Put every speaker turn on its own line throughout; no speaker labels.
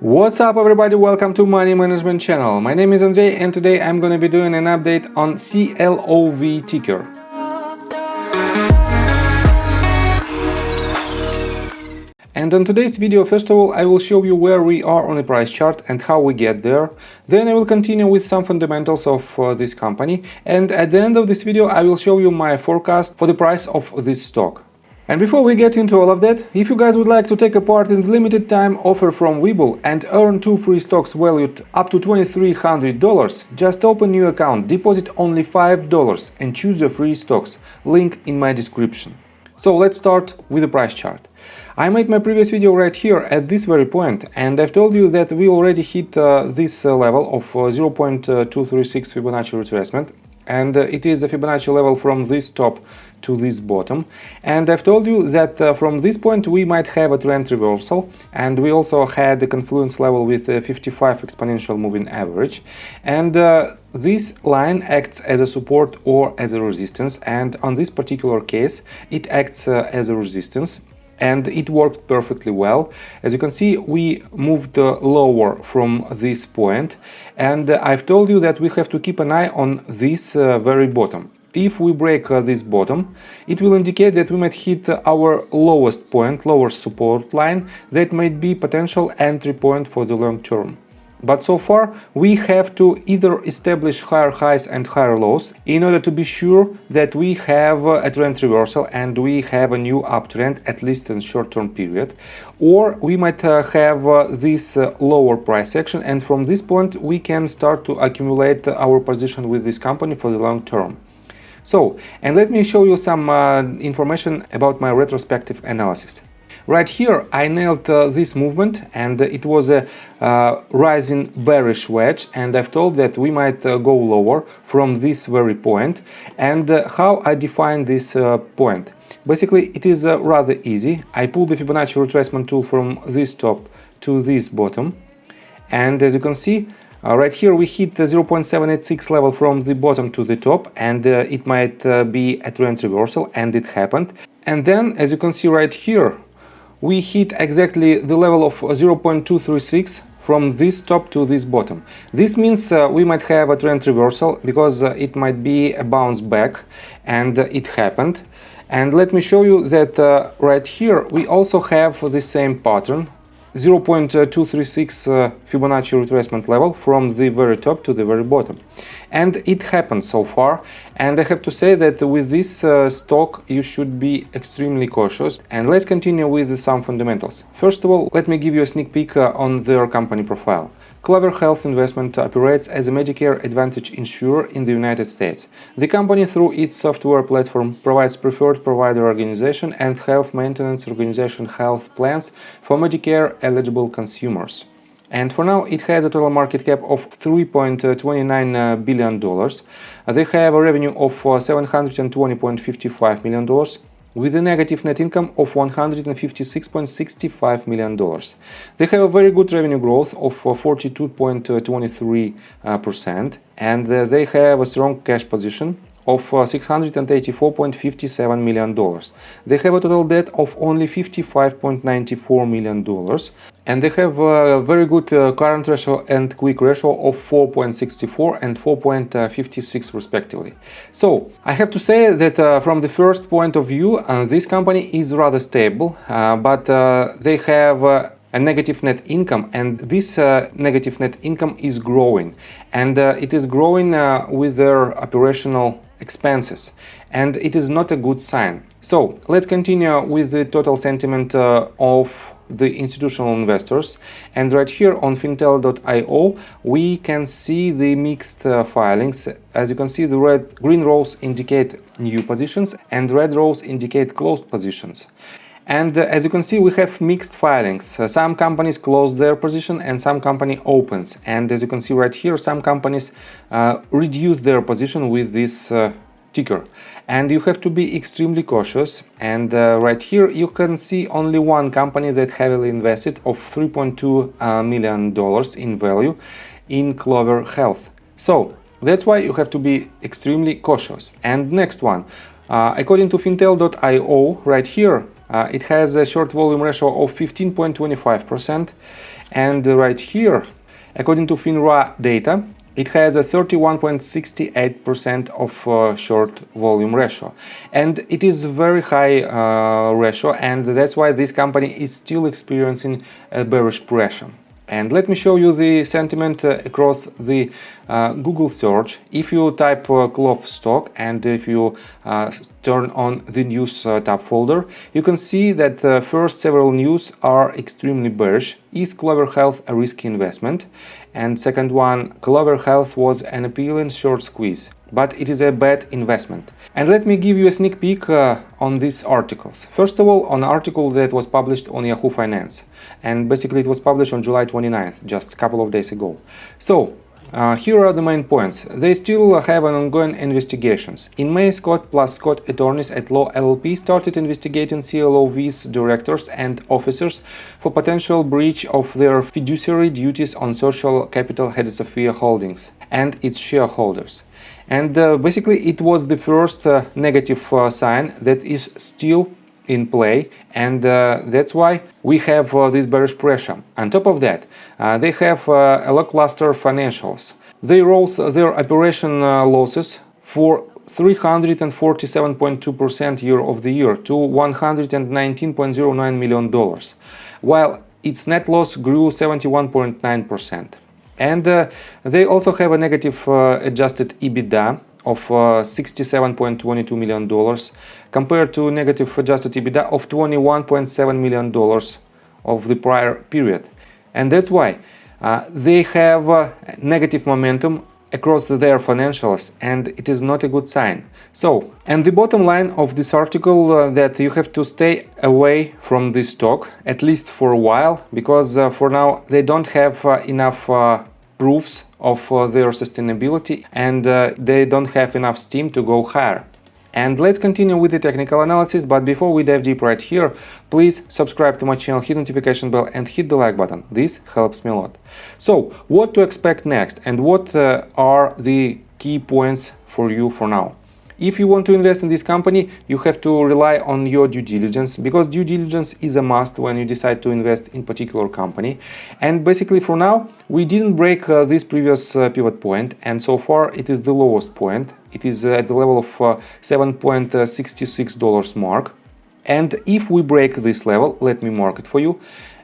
What's up everybody, welcome to Money Management channel. My name is Andrei and today I'm gonna be doing an update on CLOV ticker. And on today's video, first of all, I will show you where we are on the price chart and how we get there. Then I will continue with some fundamentals of this company. And at the end of this video, I will show you my forecast for the price of this stock. And before we get into all of that, if you guys would like to take a part in the limited time offer from WeBull and earn 2 free stocks valued up to $2,300, just open new account, deposit only $5 and choose your free stocks. Link in my description. So let's start with the price chart. I made my previous video right here at this very point, and I've told you that we already hit this level of 0.236 Fibonacci retracement, and it is a Fibonacci level from this top to this bottom. And I've told you that from this point we might have a trend reversal, and we also had the confluence level with 55 exponential moving average, and this line acts as a support or as a resistance, and on this particular case it acts as a resistance. And it worked perfectly well. As you can see, we moved lower from this point, and I've told you that we have to keep an eye on this very bottom. If we break this bottom, it will indicate that we might hit our lowest point, lowest support line, that might be potential entry point for the long term. But so far, we have to either establish higher highs and higher lows in order to be sure that we have a trend reversal and we have a new uptrend, at least in short-term period, or we might have this lower price action, and from this point we can start to accumulate our position with this company for the long term. So, and let me show you some information about my retrospective analysis. Right here I nailed this movement, and it was a rising bearish wedge, and I've told that we might go lower from this very point. And how I define this point? Basically it is rather easy. I pull the Fibonacci retracement tool from this top to this bottom, and as you can see, right here we hit the 0.786 level from the bottom to the top, and it might be a trend reversal, and it happened. And then, as you can see right here, we hit exactly the level of 0.236 from this top to this bottom. This means we might have a trend reversal, because it might be a bounce back, and it happened. And let me show you that right here we also have the same pattern, 0.236 Fibonacci retracement level from the very top to the very bottom. And it happened so far, and I have to say that with this stock you should be extremely cautious. And let's continue with some fundamentals. First of all, let me give you a sneak peek on their company profile. Clover Health Investments operates as a Medicare Advantage insurer in the United States. The company, through its software platform, provides preferred provider organization and health maintenance organization health plans for Medicare-eligible consumers. And for now, it has a total market cap of $3.29 billion. They have a revenue of $720.55 million, with a negative net income of $156.65 million. They have a very good revenue growth of 42.23%, and they have a strong cash position of $684.57 million. They have a total debt of only $55.94 million, and they have a very good current ratio and quick ratio of 4.64 and 4.56 respectively. So I have to say that from the first point of view, this company is rather stable, but they have a negative net income, and this negative net income is growing, and it is growing with their operational expenses, and it is not a good sign. So let's continue with the total sentiment of the institutional investors, and right here on fintel.io we can see the mixed filings. As you can see, the green rows indicate new positions and red rows indicate closed positions. And as you can see, we have mixed filings. Some companies close their position and some company opens. And as you can see right here, some companies reduce their position with this ticker. And you have to be extremely cautious. And right here you can see only one company that heavily invested of $3.2 million in value in Clover Health. So that's why you have to be extremely cautious. And next one, according to fintel.io, right here, it has a short volume ratio of 15.25%, And right here, according to FINRA data, it has a 31.68% of short volume ratio, and it is a very high ratio, and that's why this company is still experiencing a bearish pressure. And let me show you the sentiment across the Google search. If you type CLOV stock and if you turn on the news tab folder, you can see that first several news are extremely bearish. Is Clover Health a risky investment? And second one, Clover Health was an appealing short squeeze, but it is a bad investment. And let me give you a sneak peek on these articles. First of all, an article that was published on Yahoo Finance, and basically it was published on July 29th, just a couple of days ago. So here are the main points. They still have an ongoing investigations. In May, Scott plus Scott attorneys at Law LLP started investigating CLOV's directors and officers for potential breach of their fiduciary duties on social capital Head Holdings and its shareholders. And basically it was the first negative sign that is still in play, and that's why we have this bearish pressure. On top of that, they have a lackluster financials. They rose their operation losses for 347.2% year over the year to $119.09 million, while its net loss grew 71.9%. And they also have a negative adjusted EBITDA of $67.22 million compared to negative adjusted EBITDA of $21.7 million of the prior period. And that's why they have negative momentum across their financials, and it is not a good sign. So, and the bottom line of this article that you have to stay away from this stock, at least for a while, because for now they don't have enough proofs of their sustainability, and they don't have enough steam to go higher. And let's continue with the technical analysis, but before we dive deep right here, please subscribe to my channel, hit notification bell and hit the like button. This helps me a lot. So, what to expect next and what are the key points for you for now? If you want to invest in this company, you have to rely on your due diligence, because due diligence is a must when you decide to invest in particular company. And basically for now, we didn't break this previous pivot point, and so far it is the lowest point. It is at the level of $7.66 mark. And if we break this level, let me mark it for you,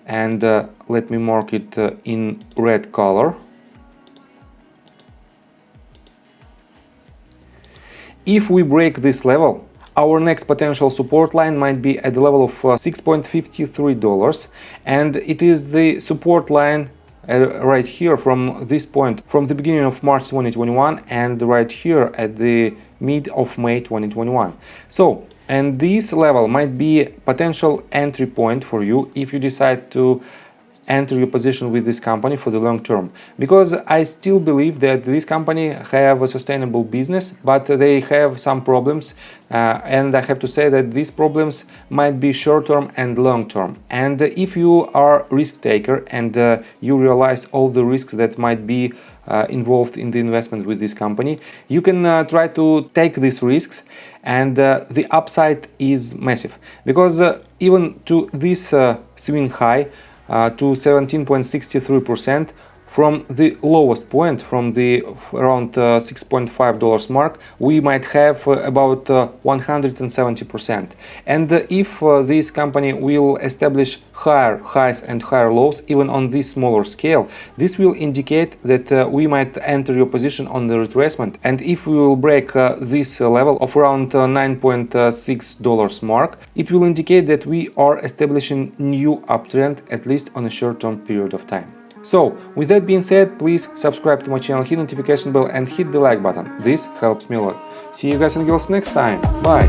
and let me mark it in red color. If we break this level, our next potential support line might be at the level of $6.53, and it is the support line right here from this point, from the beginning of March 2021 and right here at the mid of May 2021. So, and this level might be a potential entry point for you if you decide to enter your position with this company for the long term, because I still believe that this company have a sustainable business, but they have some problems, and I have to say that these problems might be short term and long term. And if you are a risk taker and you realize all the risks that might be involved in the investment with this company, you can try to take these risks, and the upside is massive, because even to this swing high to 17.63% from the lowest point, from the around $6.5 mark, we might have about 170%. And if this company will establish higher highs and higher lows, even on this smaller scale, this will indicate that we might enter your position on the retracement. And if we will break this level of around $9.6 mark, it will indicate that we are establishing new uptrend, at least on a short-term period of time. So, with that being said, please subscribe to my channel, hit notification bell and hit the like button. This helps me a lot. See you guys and girls next time. Bye!